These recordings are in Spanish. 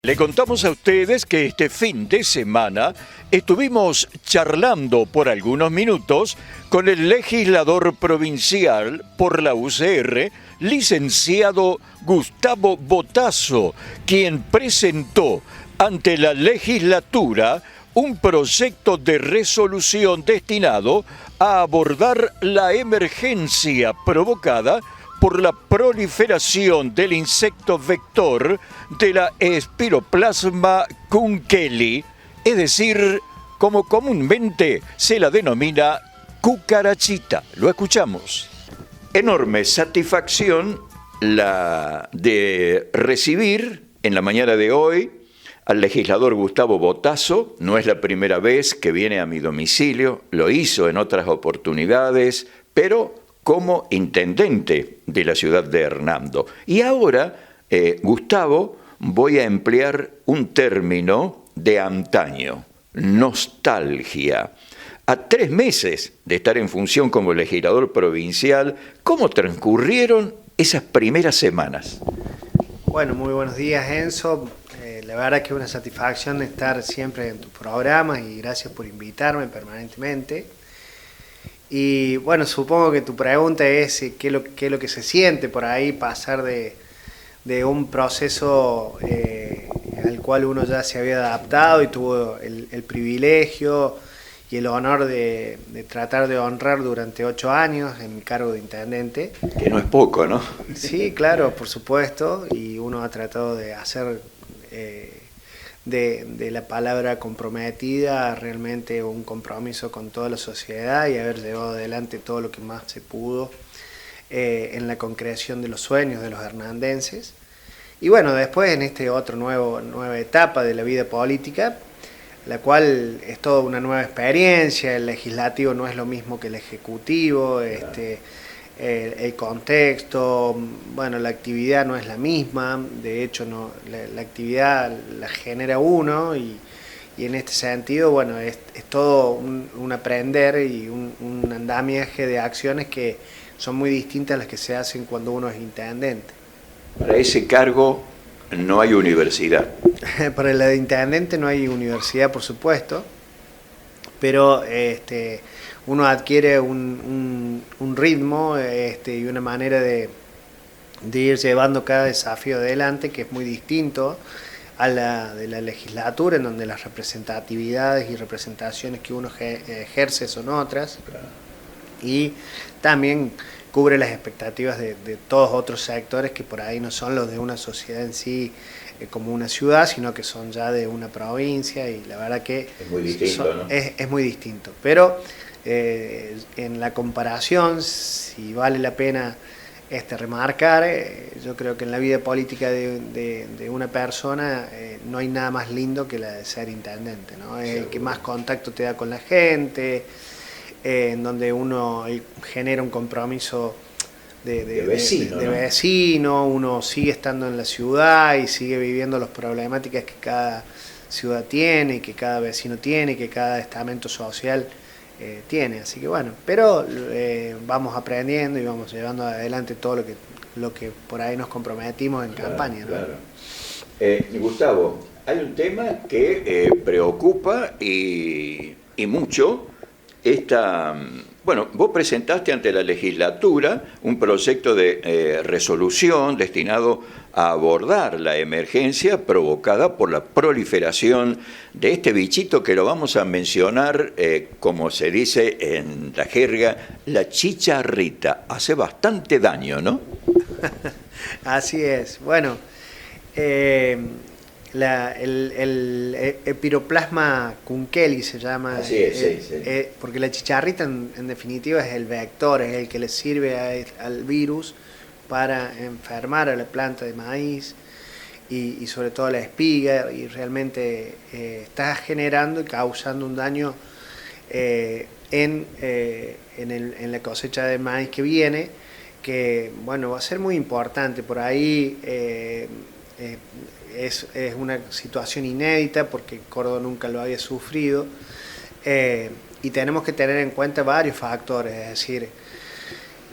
Le contamos a ustedes que este fin de semana estuvimos charlando por algunos minutos con el legislador provincial por la UCR, licenciado Gustavo Bottazo, quien presentó ante la legislatura un proyecto de resolución destinado a abordar la emergencia provocada por la proliferación del insecto vector de la Spiroplasma kunkeli, es decir, como comúnmente se la denomina cucarachita. Lo escuchamos. Enorme satisfacción la de recibir en la mañana de hoy al legislador Gustavo Bottazo. No es la primera vez que viene a mi domicilio, lo hizo en otras oportunidades, pero como intendente de la ciudad de Hernando. Y ahora, Gustavo, voy a emplear un término de antaño, nostalgia. A 3 meses de estar en función como legislador provincial, ¿cómo transcurrieron esas primeras semanas? Bueno, muy buenos días, Enzo. La verdad que es una satisfacción estar siempre en tus programas y gracias por invitarme permanentemente. Y bueno, supongo que tu pregunta es qué es lo que se siente por ahí pasar de un proceso al cual uno ya se había adaptado y tuvo el privilegio y el honor de tratar de honrar durante 8 años en mi cargo de intendente. Que no es poco, ¿no? Sí, claro, por supuesto, y uno ha tratado de hacer de la palabra comprometida realmente un compromiso con toda la sociedad y haber llevado adelante todo lo que más se pudo en la concreción de los sueños de los hernandenses. Y bueno, después en este otro nueva etapa de la vida política, la cual es toda una nueva experiencia. El legislativo no es lo mismo que el ejecutivo, el contexto, bueno, la actividad no es la misma, de hecho la actividad la genera uno y en este sentido, bueno, es todo un aprender y un andamiaje de acciones que son muy distintas a las que se hacen cuando uno es intendente. Para ese cargo no hay universidad. Para el de intendente no hay universidad, por supuesto, pero uno adquiere un ritmo y una manera de ir llevando cada desafío adelante que es muy distinto a la de la legislatura, en donde las representatividades y representaciones que uno ejerce son otras. Claro. Y también cubre las expectativas de todos otros sectores que por ahí no son los de una sociedad en sí como una ciudad, sino que son ya de una provincia, y la verdad que es muy distinto, ¿no? Es muy distinto, pero en la comparación, si vale la pena remarcar, yo creo que en la vida política de una persona no hay nada más lindo que la de ser intendente, ¿no? Es el que más contacto te da con la gente, en donde uno genera un compromiso de vecino, uno sigue estando en la ciudad y sigue viviendo las problemáticas que cada ciudad tiene, que cada vecino tiene, que cada estamento social tiene. Así que bueno, pero vamos aprendiendo y vamos llevando adelante todo lo que por ahí nos comprometimos en campaña, ¿no? Claro. Gustavo, hay un tema que preocupa y mucho. Bueno, vos presentaste ante la legislatura un proyecto de resolución destinado a abordar la emergencia provocada por la proliferación de este bichito que lo vamos a mencionar, como se dice en la jerga, la chicharrita. Hace bastante daño, ¿no? Así es. Bueno, el Spiroplasma kunkeli se llama. Así es, sí. Porque la chicharrita en definitiva es el vector, es el que le sirve al virus para enfermar a la planta de maíz y sobre todo a la espiga, y realmente está generando y causando un daño en la cosecha de maíz que viene, que bueno, va a ser muy importante. Por ahí es una situación inédita porque Córdoba nunca lo había sufrido, y tenemos que tener en cuenta varios factores, es decir,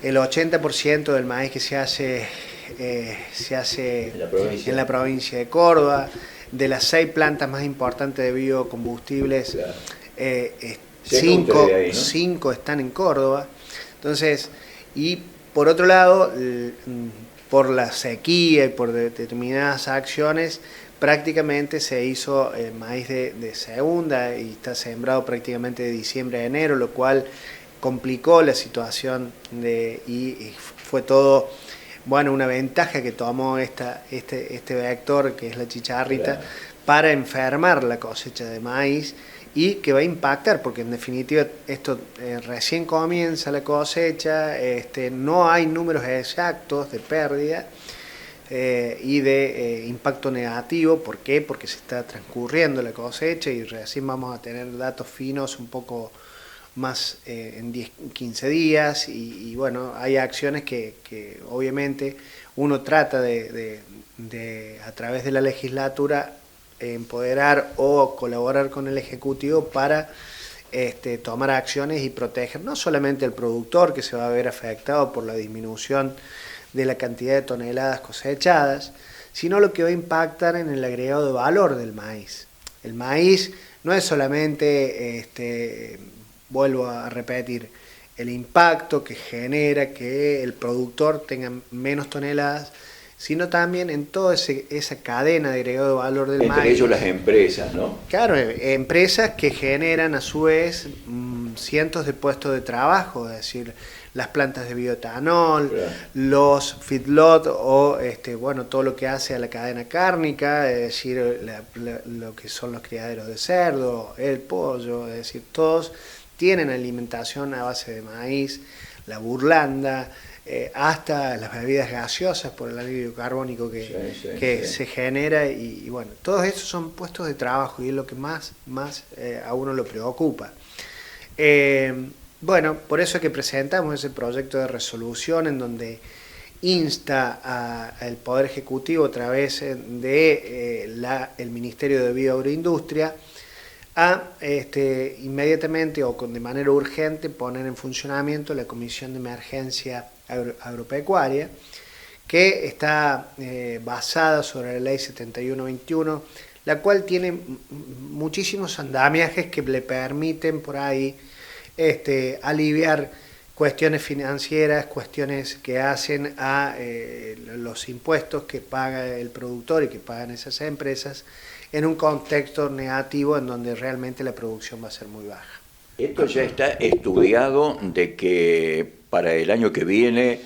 el 80% del maíz que se hace en la provincia de Córdoba, de las 6 plantas más importantes de biocombustibles, Claro. Se 5 nutre de ahí, ¿no? están en Córdoba. Entonces, y por otro lado, por la sequía y por determinadas acciones, prácticamente se hizo maíz de segunda y está sembrado prácticamente de diciembre a enero, lo cual complicó la situación y fue todo, bueno, una ventaja que tomó este vector, que es la chicharrita, Claro. para enfermar la cosecha de maíz y que va a impactar, porque en definitiva esto recién comienza la cosecha, no hay números exactos de pérdida y de impacto negativo. ¿Por qué? Porque se está transcurriendo la cosecha y recién vamos a tener datos finos un poco más en 10, 15 días y bueno, hay acciones que obviamente uno trata de a través de la legislatura empoderar o colaborar con el Ejecutivo para tomar acciones y proteger no solamente al productor, que se va a ver afectado por la disminución de la cantidad de toneladas cosechadas, sino lo que va a impactar en el agregado de valor del maíz. El maíz no es solamente, vuelvo a repetir, el impacto que genera que el productor tenga menos toneladas, sino también en toda esa cadena de agregado de valor del maíz. Entre ellos las empresas, ¿no? Claro, empresas que generan a su vez cientos de puestos de trabajo, es decir, las plantas de bioetanol, Claro. los feedlot o bueno, todo lo que hace a la cadena cárnica, es decir, lo que son los criaderos de cerdo, el pollo, es decir, todos tienen alimentación a base de maíz, la burlanda, hasta las bebidas gaseosas por el anhídrido carbónico que se genera y bueno, todos esos son puestos de trabajo y es lo que más a uno lo preocupa. Bueno, por eso es que presentamos ese proyecto de resolución en donde insta al Poder Ejecutivo a través de el Ministerio de Bioagroindustria a inmediatamente o de manera urgente poner en funcionamiento la Comisión de Emergencia Agropecuaria, que está basada sobre la Ley 7121, la cual tiene muchísimos andamiajes que le permiten por ahí aliviar cuestiones financieras, cuestiones que hacen a los impuestos que paga el productor y que pagan esas empresas en un contexto negativo en donde realmente la producción va a ser muy baja. Esto ya está estudiado de que para el año que viene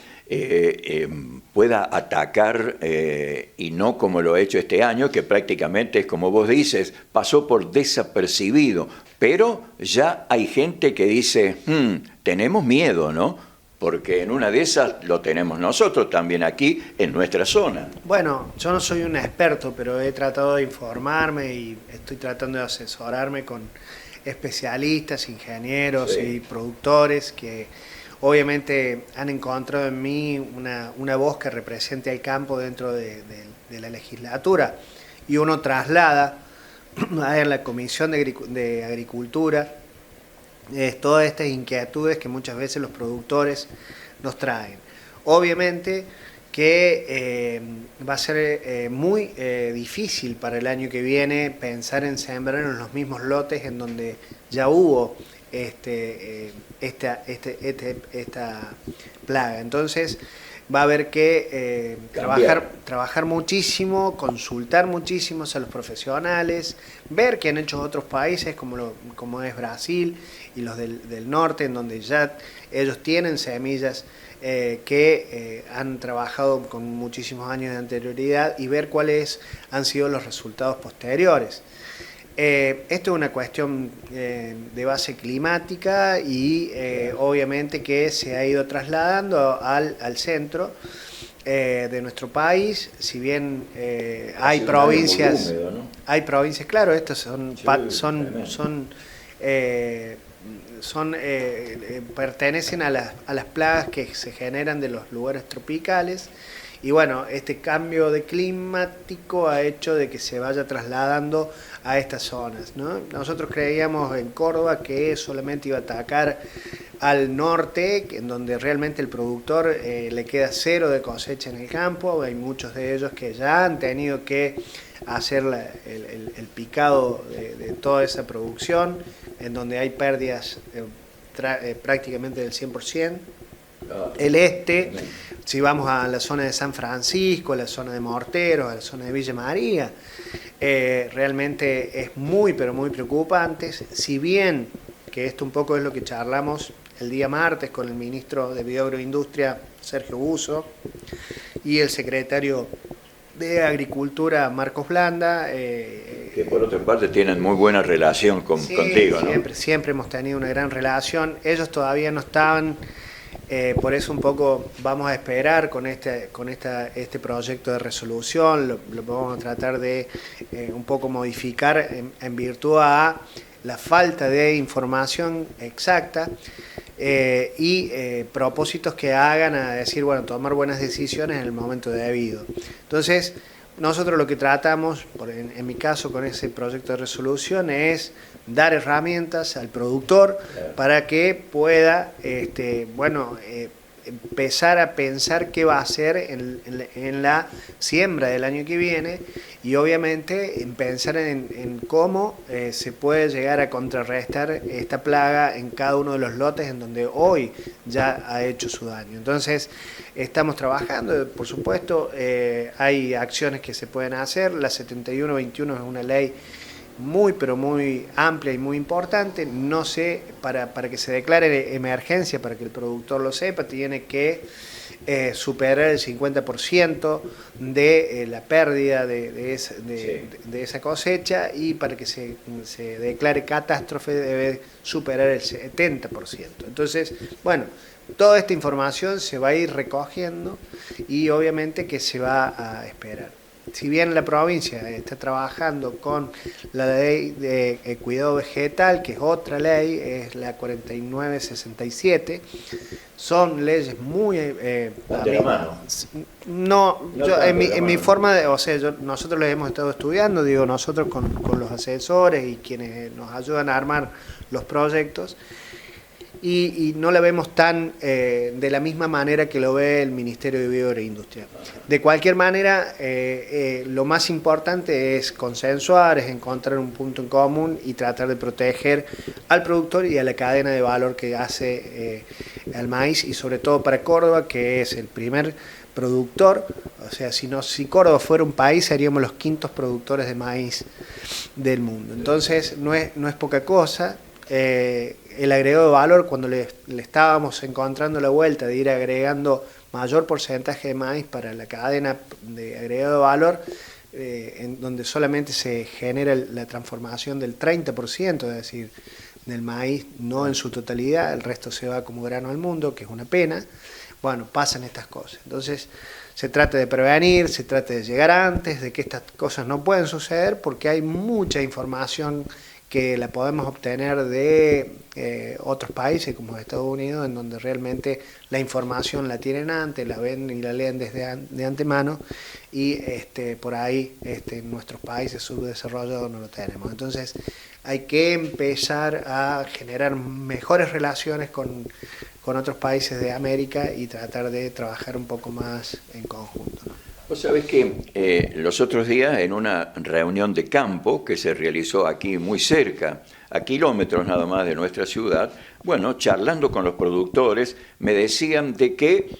pueda atacar y no como lo ha hecho este año, que prácticamente es como vos dices, pasó por desapercibido, pero ya hay gente que dice, tenemos miedo, ¿no? Porque en una de esas lo tenemos nosotros también aquí en nuestra zona. Bueno, yo no soy un experto, pero he tratado de informarme y estoy tratando de asesorarme con especialistas, ingenieros y productores que obviamente han encontrado en mí una voz que represente al campo dentro de la legislatura y uno traslada en la Comisión de Agricultura todas estas inquietudes que muchas veces los productores nos traen. Obviamente que va a ser muy difícil para el año que viene pensar en sembrar en los mismos lotes en donde ya hubo esta plaga. Entonces va a haber que trabajar muchísimo, consultar muchísimo a los profesionales, ver qué han hecho otros países como es Brasil y los del norte, en donde ya ellos tienen semillas que han trabajado con muchísimos años de anterioridad y ver cuáles han sido los resultados posteriores. Esto es una cuestión de base climática y obviamente que se ha ido trasladando al centro de nuestro país, si bien hay provincias, húmedo, ¿no? hay provincias, claro, estos pertenecen a las plagas que se generan de los lugares tropicales. Y bueno, este cambio de climático ha hecho de que se vaya trasladando a estas zonas, ¿no? Nosotros creíamos en Córdoba que solamente iba a atacar al norte, en donde realmente el productor le queda cero de cosecha en el campo. Hay muchos de ellos que ya han tenido que hacer el picado de toda esa producción, en donde hay pérdidas prácticamente del 100%. El este, si vamos a la zona de San Francisco, a la zona de Morteros, a la zona de Villa María, realmente es muy, pero muy preocupante. Si bien, que esto un poco es lo que charlamos el día martes con el ministro de Bioagroindustria, Sergio Buso, y el secretario de Agricultura, Marcos Blanda. Que por otra parte tienen muy buena relación contigo, ¿no? Siempre hemos tenido una gran relación. Ellos todavía no estaban, por eso un poco vamos a esperar con este proyecto de resolución, lo vamos a tratar de un poco modificar en virtud a la falta de información exacta y propósitos que hagan a decir, bueno, tomar buenas decisiones en el momento debido. Entonces, nosotros lo que tratamos, en mi caso con ese proyecto de resolución, es dar herramientas al productor para que pueda empezar a pensar qué va a hacer en la siembra del año que viene, y obviamente en pensar en cómo se puede llegar a contrarrestar esta plaga en cada uno de los lotes en donde hoy ya ha hecho su daño. Entonces estamos trabajando, por supuesto, hay acciones que se pueden hacer. La 7121 es una ley muy pero muy amplia y muy importante. No sé, para que se declare emergencia, para que el productor lo sepa, tiene que superar el 50% de la pérdida de esa cosecha, y para que se declare catástrofe debe superar el 70%. Entonces, bueno, toda esta información se va a ir recogiendo y obviamente que se va a esperar. Si bien la provincia está trabajando con la ley de cuidado vegetal, que es otra ley, es la 4967, son leyes muy... en mi forma de... O sea, nosotros lo hemos estado estudiando, digo, nosotros con los asesores y quienes nos ayudan a armar los proyectos, y no la vemos tan de la misma manera que lo ve el Ministerio de Bioagroindustria. De cualquier manera, lo más importante es consensuar, es encontrar un punto en común y tratar de proteger al productor y a la cadena de valor que hace al maíz, y sobre todo para Córdoba, que es el primer productor. O sea, si Córdoba fuera un país, seríamos los quintos productores de maíz del mundo. Entonces, no es poca cosa. El agregado de valor, cuando le estábamos encontrando la vuelta de ir agregando mayor porcentaje de maíz para la cadena de agregado de valor, en donde solamente se genera la transformación del 30%, es decir, del maíz, no en su totalidad, el resto se va como grano al mundo, que es una pena. Bueno, pasan estas cosas. Entonces, se trata de prevenir, se trata de llegar antes, de que estas cosas no pueden suceder, porque hay mucha información que la podemos obtener de otros países como Estados Unidos, en donde realmente la información la tienen antes, la ven y la leen de antemano, y por ahí en nuestros países subdesarrollados no lo tenemos. Entonces hay que empezar a generar mejores relaciones con otros países de América y tratar de trabajar un poco más en conjunto, ¿no? Vos sabés que los otros días, en una reunión de campo que se realizó aquí muy cerca, a kilómetros nada más de nuestra ciudad, bueno, charlando con los productores, me decían de que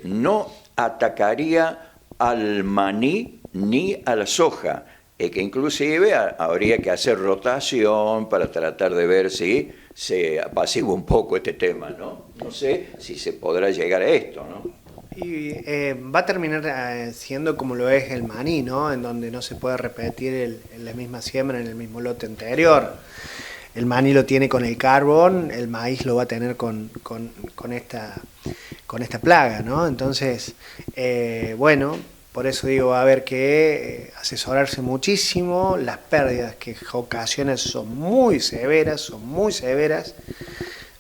no atacaría al maní ni a la soja, que inclusive habría que hacer rotación para tratar de ver si se apacigua un poco este tema, ¿no? No sé si se podrá llegar a esto, ¿no? Y va a terminar siendo como lo es el maní, ¿no? En donde no se puede repetir la misma siembra en el mismo lote anterior. El maní lo tiene con el carbón, el maíz lo va a tener con esta plaga, ¿no? Entonces, bueno, por eso digo, va a haber que asesorarse muchísimo. Las pérdidas que ocasionan son muy severas,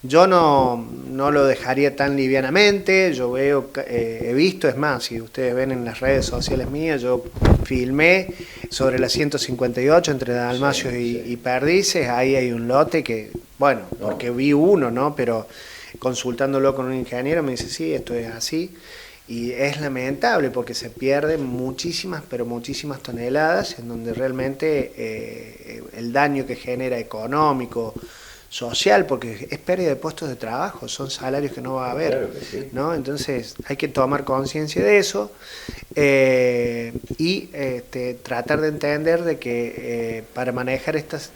Yo no lo dejaría tan livianamente. Yo veo, he visto, es más, si ustedes ven en las redes sociales mías, yo filmé sobre la 158 entre Dalmacios y Perdices. Ahí hay un lote que, bueno, porque vi uno, ¿no? Pero consultándolo con un ingeniero me dice, sí, esto es así. Y es lamentable porque se pierden muchísimas, pero muchísimas toneladas en donde realmente el daño que genera económico, social, porque es pérdida de puestos de trabajo, son salarios que no va a haber, claro que sí, ¿no? Entonces hay que tomar conciencia de eso y tratar de entender de que para manejar estas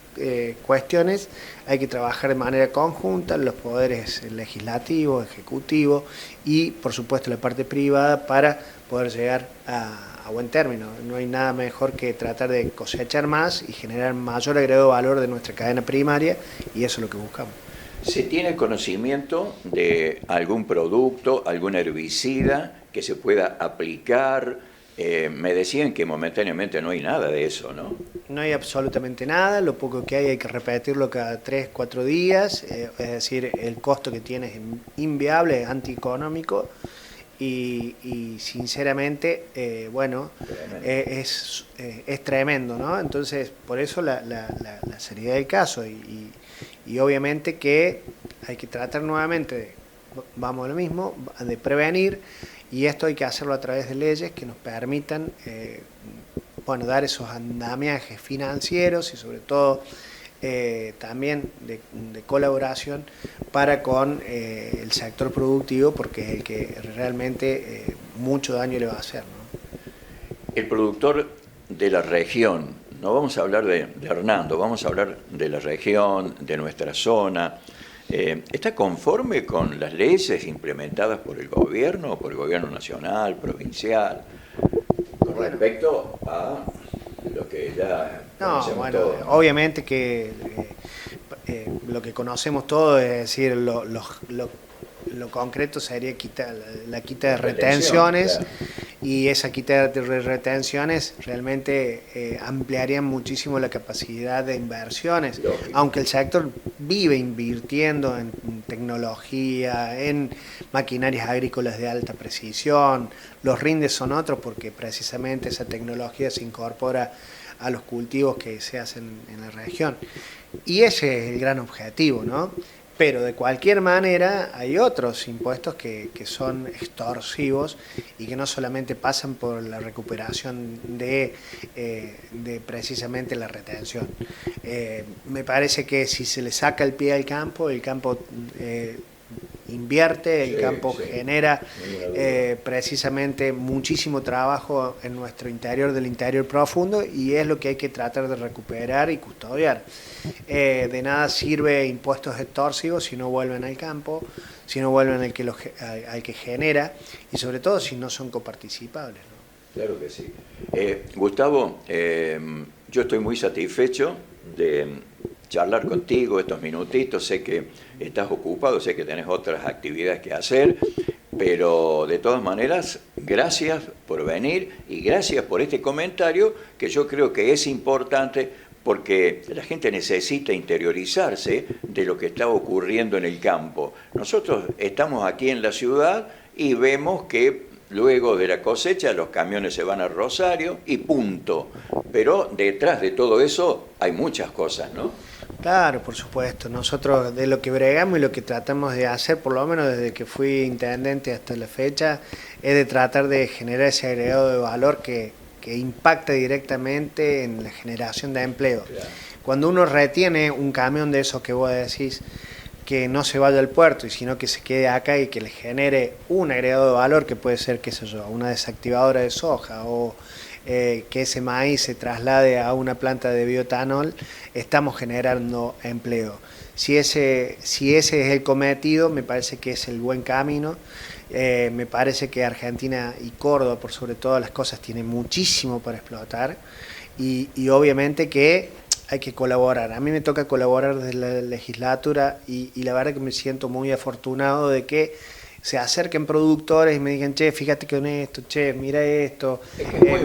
cuestiones hay que trabajar de manera conjunta los poderes legislativo, ejecutivo y por supuesto la parte privada para poder llegar a buen término. No hay nada mejor que tratar de cosechar más y generar mayor agregado valor de nuestra cadena primaria y eso es lo que buscamos. ¿Se tiene conocimiento de algún producto, algún herbicida que se pueda aplicar? Me decían que momentáneamente no hay nada de eso, ¿no? No hay absolutamente nada, lo poco que hay que repetirlo cada 3, 4 días, es decir, el costo que tiene es inviable, es antieconómico y sinceramente, bueno, es tremendo, ¿no? Entonces, por eso la seriedad del caso y obviamente que hay que tratar nuevamente de, vamos a lo mismo, de prevenir. Y esto hay que hacerlo a través de leyes que nos permitan bueno, dar esos andamiajes financieros y sobre todo también de colaboración para con el sector productivo porque es el que realmente mucho daño le va a hacer, ¿no? El productor de la región, no vamos a hablar de Hernando, vamos a hablar de la región, de nuestra zona. ¿Está conforme con las leyes implementadas por el gobierno nacional, provincial, con respecto a lo que ya conocemos bueno, todos? obviamente que lo que conocemos todos, es decir, lo concreto sería la quita de retenciones, claro. Y esa quita de retenciones realmente ampliaría muchísimo la capacidad de inversiones, Lógico. Aunque el sector vive invirtiendo en tecnología, en maquinarias agrícolas de alta precisión, los rindes son otros porque precisamente esa tecnología se incorpora a los cultivos que se hacen en la región. Y ese es el gran objetivo, ¿no? Pero de cualquier manera hay otros impuestos que son extorsivos y que no solamente pasan por la recuperación de precisamente la retención. Me parece que si se le saca el pie al campo, el campo invierte, el campo genera precisamente muchísimo trabajo en nuestro interior, del interior profundo, y es lo que hay que tratar de recuperar y custodiar. De nada sirve impuestos extorsivos si no vuelven al campo, si no vuelven al que genera, y sobre todo si no son coparticipables, ¿no? Claro que sí. Gustavo, yo estoy muy satisfecho de charlar contigo estos minutitos. Sé que estás ocupado, sé que tenés otras actividades que hacer, pero de todas maneras, gracias por venir y gracias por este comentario que yo creo que es importante porque la gente necesita interiorizarse de lo que está ocurriendo en el campo. Nosotros estamos aquí en la ciudad y vemos que luego de la cosecha los camiones se van a Rosario y punto. Pero detrás de todo eso hay muchas cosas, ¿no? Claro, por supuesto. Nosotros de lo que bregamos y lo que tratamos de hacer, por lo menos desde que fui intendente hasta la fecha, es de tratar de generar ese agregado de valor que impacta directamente en la generación de empleo. Claro. Cuando uno retiene un camión de esos que vos decís, que no se vaya al puerto, y sino que se quede acá y que le genere un agregado de valor que puede ser, qué sé yo, una desactivadora de soja o que ese maíz se traslade a una planta de bioetanol, estamos generando empleo. Si ese es el cometido, me parece que es el buen camino. Me parece que Argentina y Córdoba, por sobre todas las cosas, tiene muchísimo para explotar y obviamente que hay que colaborar. A mí me toca colaborar desde la legislatura y la verdad que me siento muy afortunado de que se acerquen productores y me digan, che, fíjate con esto, che, mira esto,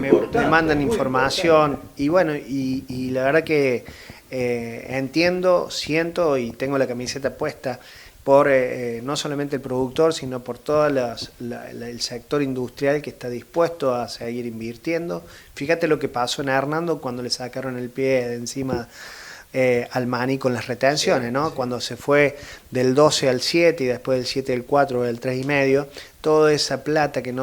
me mandan información y bueno, y la verdad que entiendo, siento y tengo la camiseta puesta por no solamente el productor, sino por todo el sector industrial que está dispuesto a seguir invirtiendo. Fíjate lo que pasó en Hernando cuando le sacaron el pie de encima al maní con las retenciones, ¿no? Cuando se fue del 12 al 7 y después del 7 al 4, del 3,5, toda esa plata que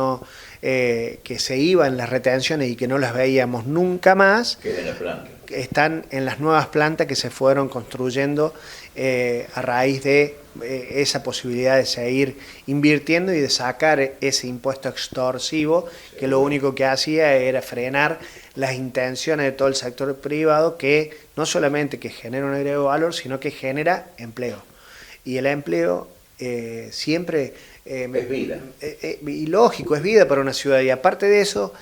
se iba en las retenciones y que no las veíamos nunca más, queda en la planta. Están en las nuevas plantas que se fueron construyendo a raíz de esa posibilidad de seguir invirtiendo y de sacar ese impuesto extorsivo que lo único que hacía era frenar las intenciones de todo el sector privado, que no solamente que genera un agregado valor, sino que genera empleo. Y el empleo siempre... es vida. Y lógico, es vida para una ciudad. Y aparte de eso,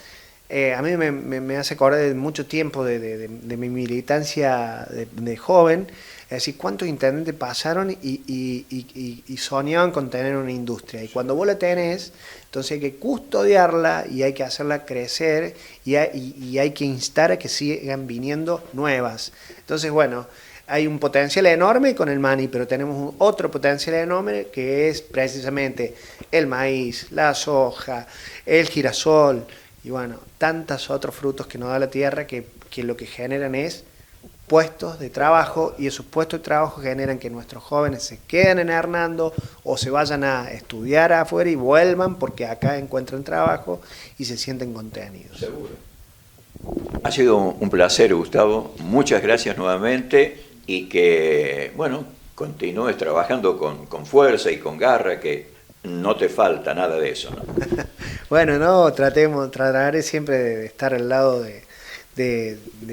a mí me hace acordar de mucho tiempo de mi militancia de joven. Es decir, cuántos intendentes pasaron y soñaban con tener una industria. Y cuando vos la tenés, entonces hay que custodiarla y hay que hacerla crecer y hay que instar a que sigan viniendo nuevas. Entonces, bueno, hay un potencial enorme con el maní, pero tenemos otro potencial enorme que es precisamente el maíz, la soja, el girasol y bueno, tantos otros frutos que nos da la tierra que lo que generan es puestos de trabajo, y esos puestos de trabajo generan que nuestros jóvenes se queden en Hernando o se vayan a estudiar afuera y vuelvan porque acá encuentran trabajo y se sienten contenidos. Seguro. Ha sido un placer, Gustavo. Muchas gracias nuevamente y que, bueno, continúes trabajando con fuerza y con garra, que no te falta nada de eso, ¿no? Bueno, no, trataré siempre de estar al lado de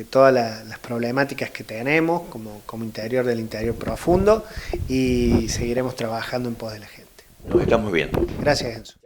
todas las problemáticas que tenemos como interior del interior profundo, y seguiremos trabajando en pos de la gente. Nos estamos viendo. Gracias, Enzo.